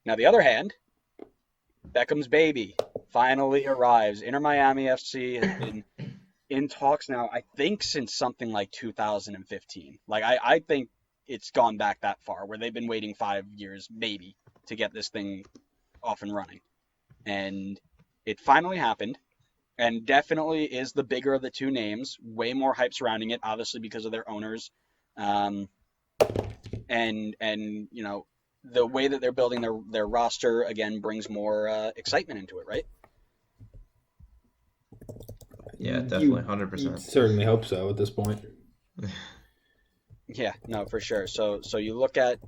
Now, the other hand, Beckham's baby finally arrives. Inter Miami FC has been in talks now, I think, since something like 2015. Like, I think it's gone back that far, where they've been waiting 5 years, maybe, to get this thing off and running. And it finally happened, and definitely is the bigger of the two names. Way more hype surrounding it, obviously, because of their owners. Um, and the way that they're building their roster again brings more excitement into it, right? Yeah, definitely, You 100%. certainly hope so at this point. Yeah, no, for sure. So you look at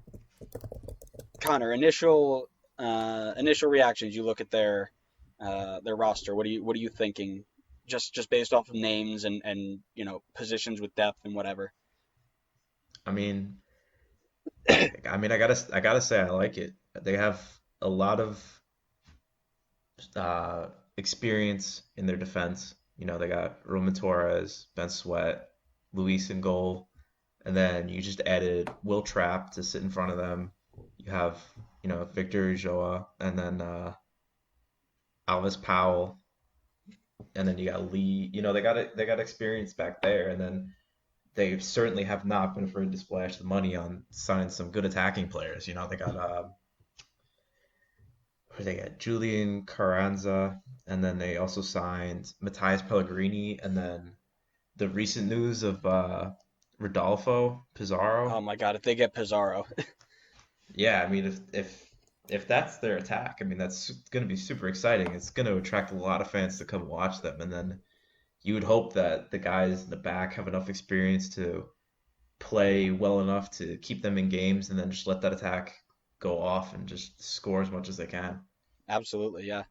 Connor initial reactions. You look at their roster. What are you thinking? Just based off of names and positions with depth and whatever. I mean, I gotta say I like it. They have a lot of uh, experience in their defense. They got Roman Torres, Ben Sweat, Luis in goal, and then you just added Will Trapp to sit in front of them. You have, Victor Ulloa, and then Alvis Powell, and then you got Lee. They got experience back there, and then they certainly have not been afraid to splash the money on signing some good attacking players. They got who they got Julian Carranza, and then they also signed Matthias Pellegrini, and then the recent news of Rodolfo Oh Pizarro. my God, if they get Pizarro, Yeah, I mean, if that's their attack, I mean, that's going to be super exciting. It's going to attract a lot of fans to come watch them, and then you would hope that the guys in the back have enough experience to play well enough to keep them in games, and then just let that attack go off and just score as much as they can. absolutely, yeah.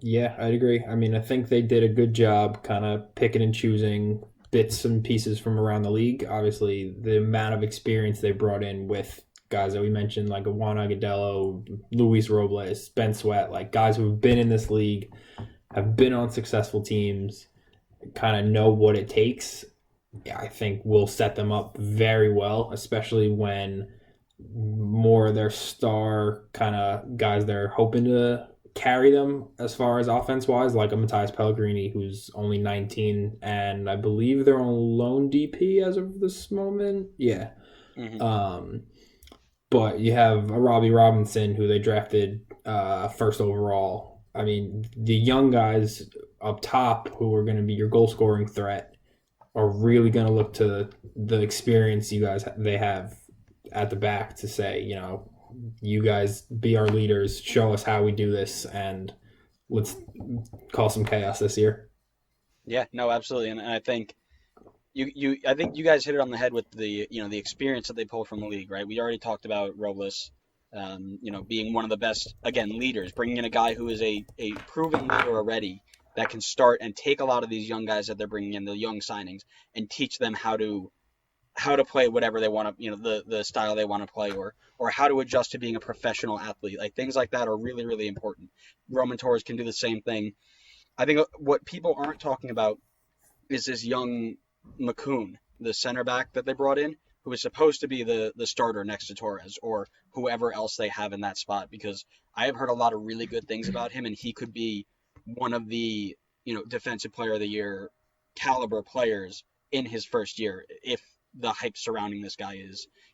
Yeah, I'd agree. I mean, I think they did a good job kind of picking and choosing bits and pieces from around the league. Obviously, the amount of experience they brought in with guys that we mentioned, like Juan Agudelo, Luis Robles, Ben Sweat, like guys who've been in this league, have been on successful teams, kind of know what it takes. Yeah, I think will set them up very well, especially when more of their star kind of guys they're hoping to carry them as far as offense wise, like a Matthias Pellegrini, who's only 19, and I believe they're on loan DP as of this moment. Yeah. Hmm. Um, but you have a Robbie Robinson, who they drafted first overall. I mean, the young guys up top who are going to be your goal scoring threat are really going to look to the experience you guys they have at the back to say, you guys be our leaders, show us how we do this, and let's cause some chaos this year. Yeah, no, absolutely, and I think I think you guys hit it on the head with the experience that they pull from the league, right? We already talked about Robles, being one of the best again leaders, bringing in a guy who is a proven leader already that can start and take a lot of these young guys that they're bringing in, the young signings, and teach them how to play whatever they want to, the style they want to play, or how to adjust to being a professional athlete. Like things like that are really really important. Roman Torres can do the same thing. I think what people aren't talking about is this young McCoon, the center back that they brought in, who is supposed to be the starter next to Torres or whoever else they have in that spot. Because I have heard a lot of really good things about him, and he could be one of the defensive player of the year caliber players in his first year if the hype surrounding this guy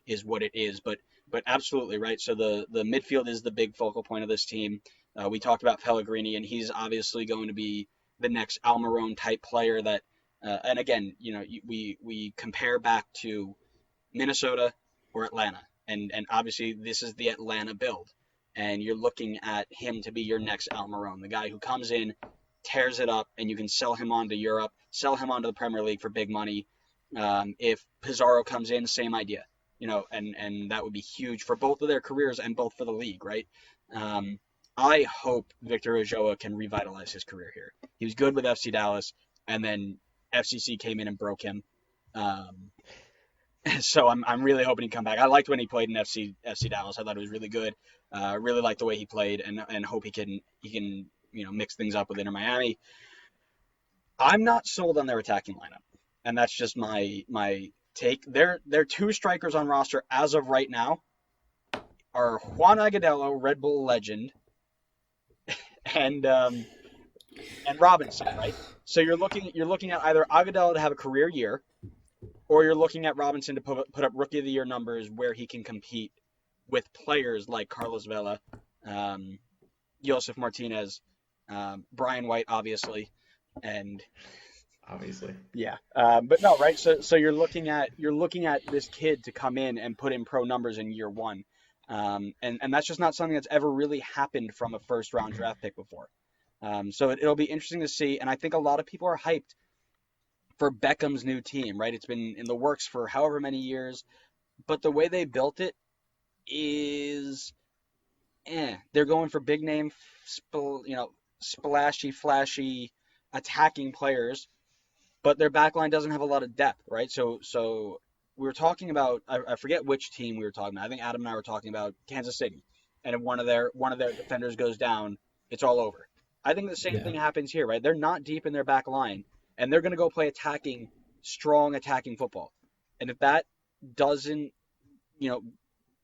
is what it is. But absolutely right. So the midfield is the big focal point of this team. We talked about Pellegrini, and he's obviously going to be the next Almiron type player that and again, we compare back to Minnesota or Atlanta, and obviously this is the Atlanta build, and you're looking at him to be your next Almiron, the guy who comes in, tears it up, and you can sell him on to Europe, sell him onto the Premier League for big money. If Pizarro comes in, same idea, and that would be huge for both of their careers and both for the league, right? Um, I hope Victor Ojoa can revitalize his career here. He was good with FC Dallas, and then FCC came in and broke him. Um, so I'm really hoping he come back. I liked when he played in FC Dallas. I thought it was really good. Really liked the way he played, and hope he can mix things up with Inter Miami. I'm not sold on their attacking lineup, and that's just my take. They're two strikers on roster as of right now, are Juan Agudelo, Red Bull legend, and Robinson, right? So you're looking at either Agudelo to have a career year, or you're looking at Robinson to put up Rookie of the Year numbers where he can compete with players like Carlos Vela, Josef Martinez, Brian White, obviously, and Obviously. yeah. But no, right? So you're looking at this kid to come in and put in pro numbers in year one, and that's just not something that's ever really happened from a first round draft pick before. So it'll be interesting to see, and I think a lot of people are hyped for Beckham's new team, right? It's been in the works for however many years, but the way they built it is, they're going for big name, splashy, flashy, attacking players, but their backline doesn't have a lot of depth, right? So we were talking about, I forget which team we were talking about. I think Adam and I were talking about Kansas City, and if one of their defenders goes down, it's all over. I think the same thing happens here, right? They're not deep in their back line, and they're going to go play strong attacking football. And if that doesn't, you know,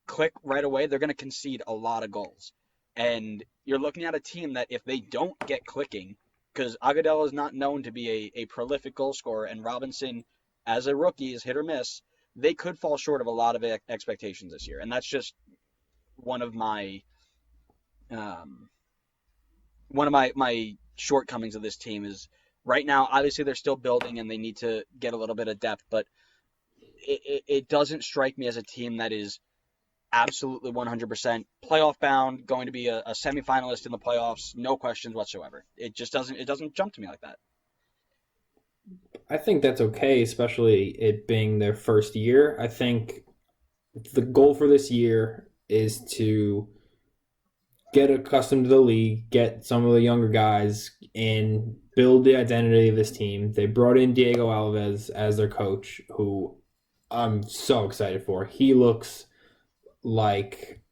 click right away, they're going to concede a lot of goals. And you're looking at a team that if they don't get clicking, because Agudelo is not known to be a prolific goal scorer, and Robinson, as a rookie, is hit or miss, they could fall short of a lot of expectations this year. And that's just one of my my shortcomings of this team is right now, obviously they're still building and they need to get a little bit of depth, but it doesn't strike me as a team that is absolutely 100% playoff bound, going to be a semifinalist in the playoffs, no questions whatsoever. It doesn't jump to me like that. I think that's okay, especially it being their first year. I think the goal for this year is to get accustomed to the league, get some of the younger guys in, build the identity of this team. They brought in Diego Alves as their coach, who I'm so excited for. He looks like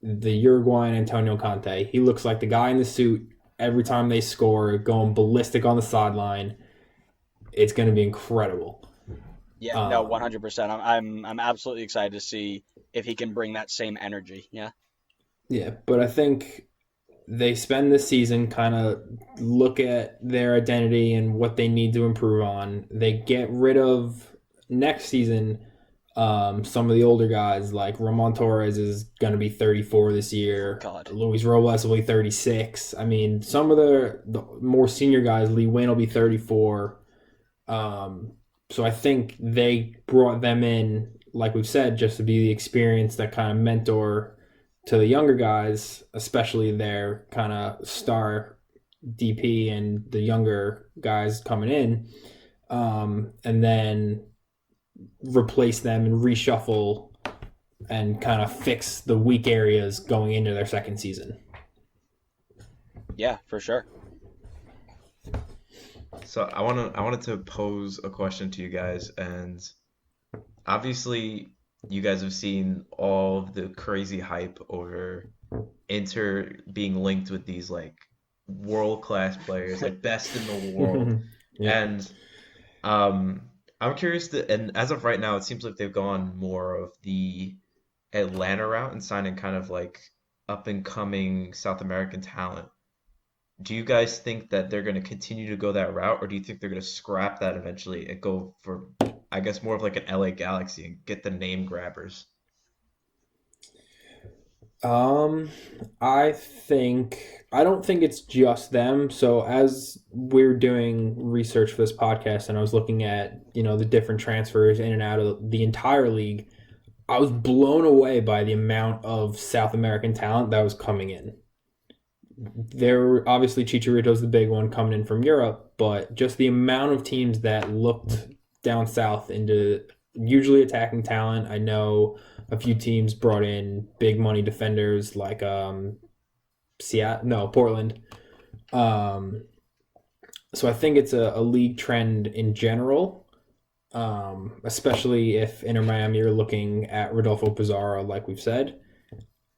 the Uruguayan Antonio Conte. He looks like the guy in the suit every time they score, going ballistic on the sideline. It's going to be incredible. Yeah, no, 100%. I'm absolutely excited to see if he can bring that same energy. Yeah. Yeah, but I think they spend this season kind of look at their identity and what they need to improve on. They get rid of next season some of the older guys, like Ramon Torres is going to be 34 this year. God. Luis Robles will be 36. I mean, some of the more senior guys, Lee Wayne will be 34. So I think they brought them in, like we've said, just to be the experience, that kind of mentor to the younger guys, especially their kind of star DP and the younger guys coming in, and then replace them and reshuffle and kind of fix the weak areas going into their second season. Yeah, for sure. So I wanted to pose a question to you guys, and obviously you guys have seen all of the crazy hype over Inter being linked with these like world-class players, like best in the world. Yeah. And I'm curious and as of right now, it seems like they've gone more of the Atlanta route and signing kind of like up and coming South American talent. Do you guys think that they're going to continue to go that route, or do you think they're going to scrap that eventually and go for, I guess, more of like an LA Galaxy and get the name grabbers? I don't think it's just them. So as we're doing research for this podcast and I was looking at, the different transfers in and out of the entire league, I was blown away by the amount of South American talent that was coming in. There obviously Chicharito's the big one coming in from Europe, but just the amount of teams that looked down south into usually attacking talent. I know a few teams brought in big money defenders like Portland. So I think it's a league trend in general, especially if Inter Miami are looking at Rodolfo Pizarro, like we've said.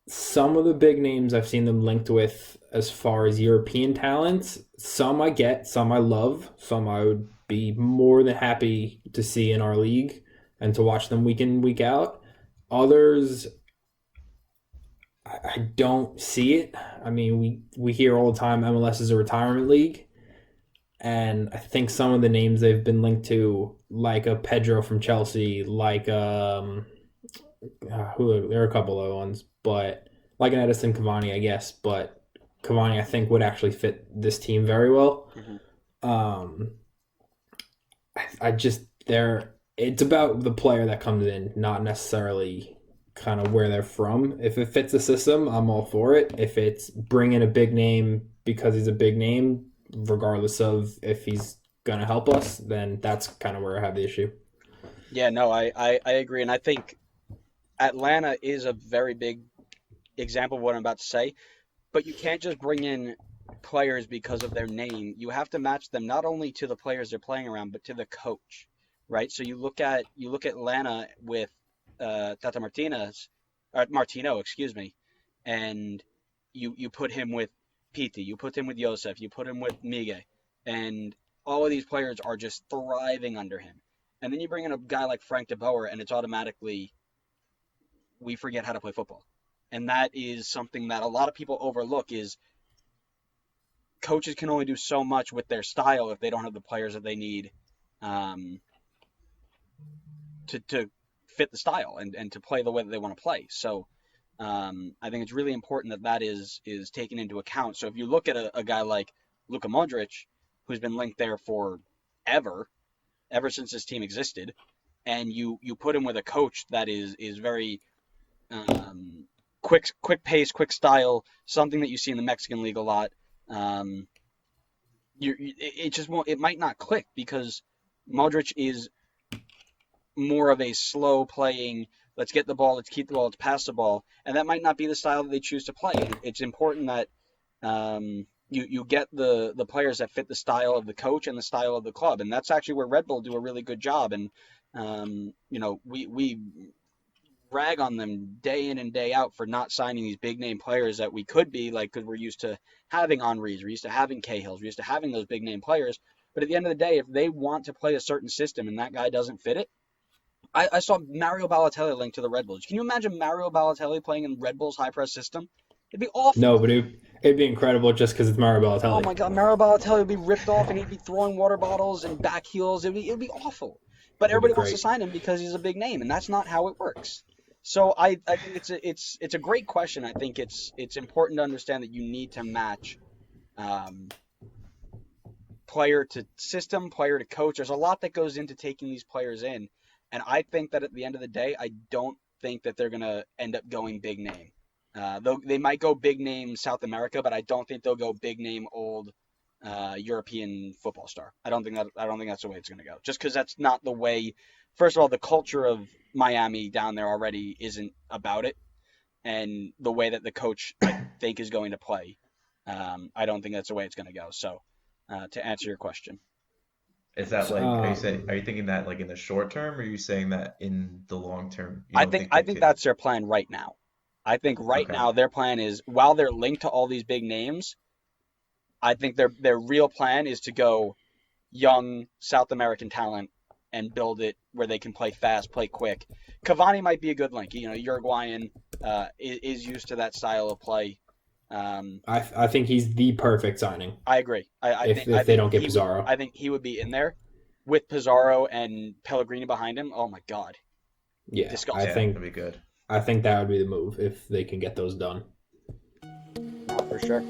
Some of the big names I've seen them linked with as far as European talents, some I get, some I love, some I would be more than happy to see in our league and to watch them week in, week out. Others, I don't see it. I mean, we hear all the time MLS is a retirement league, and I think some of the names they've been linked to, like a Pedro from Chelsea, like who there are a couple other ones, but like an Edison Cavani, I guess. But Cavani, I think, would actually fit this team very well. Um, I just there. It's about the player that comes in, not necessarily kind of where they're from. If it fits the system, I'm all for it. If it's bringing a big name because he's a big name, regardless of if he's going to help us, then that's kind of where I have the issue. Yeah, no, I agree, and I think Atlanta is a very big example of what I'm about to say. But you can't just bring in players because of their name. You have to match them not only to the players they're playing around, but to the coach, right? So you look at Atlanta with Tata Martino, excuse me, and you put him with Piti, you put him with Josef, you put him with Miguel, and all of these players are just thriving under him. And then you bring in a guy like Frank de Boer, and it's automatically we forget how to play football. And that is something that a lot of people overlook is coaches can only do so much with their style if they don't have the players that they need to fit the style and to play the way that they want to play. So I think it's really important that is taken into account. So if you look at a guy like Luka Modric, who's been linked there for ever since this team existed, and you put him with a coach that is very quick pace, quick style, something that you see in the Mexican league a lot. It just won't. It might not click because Modric is more of a slow playing. Let's get the ball. Let's keep the ball. Let's pass the ball, and that might not be the style that they choose to play. It's important that you get the players that fit the style of the coach and the style of the club, and that's actually where Red Bull do a really good job. And we rag on them day in and day out for not signing these big name players that we could be like, because we're used to having Henrys, we're used to having Cahills, we're used to having those big name players. But at the end of the day, if they want to play a certain system and that guy doesn't fit it, I saw Mario Balotelli linked to the Red Bulls. Can you imagine Mario Balotelli playing in Red Bull's high press system? It'd be awful. No, but it'd be incredible just because it's Mario Balotelli. Oh my God, Mario Balotelli would be ripped off and he'd be throwing water bottles and back heels. It'd be awful. But everybody wants to sign him because he's a big name, and that's not how it works. So I think it's a great question. I think it's important to understand that you need to match player to system, player to coach. There's a lot that goes into taking these players in, and I think that at the end of the day, I don't think that they're gonna end up going big name. Though they might go big name South America, but I don't think they'll go big name old European football star. I don't think that's the way it's gonna go. Just because that's not the way. First of all, the culture of Miami down there already isn't about it, and the way that the coach I think is going to play, I don't think that's the way it's going to go. So, to answer your question, Is that like, are you thinking that like in the short term, or are you saying that in the long term? You I don't think they I think could? that's their plan right now. I think right Okay. now their plan is while they're linked to all these big names, I think their real plan is to go young South American talent and build it where they can play fast, play quick. Cavani might be a good link. Uruguayan is used to that style of play. I think he's the perfect signing I agree. if I they think don't get he Pizarro. I think he would be in there with Pizarro and Pellegrini behind him. Oh my God, Yeah, disgusting. That'd be good. I think that would be the move if they can get those done. No, for sure.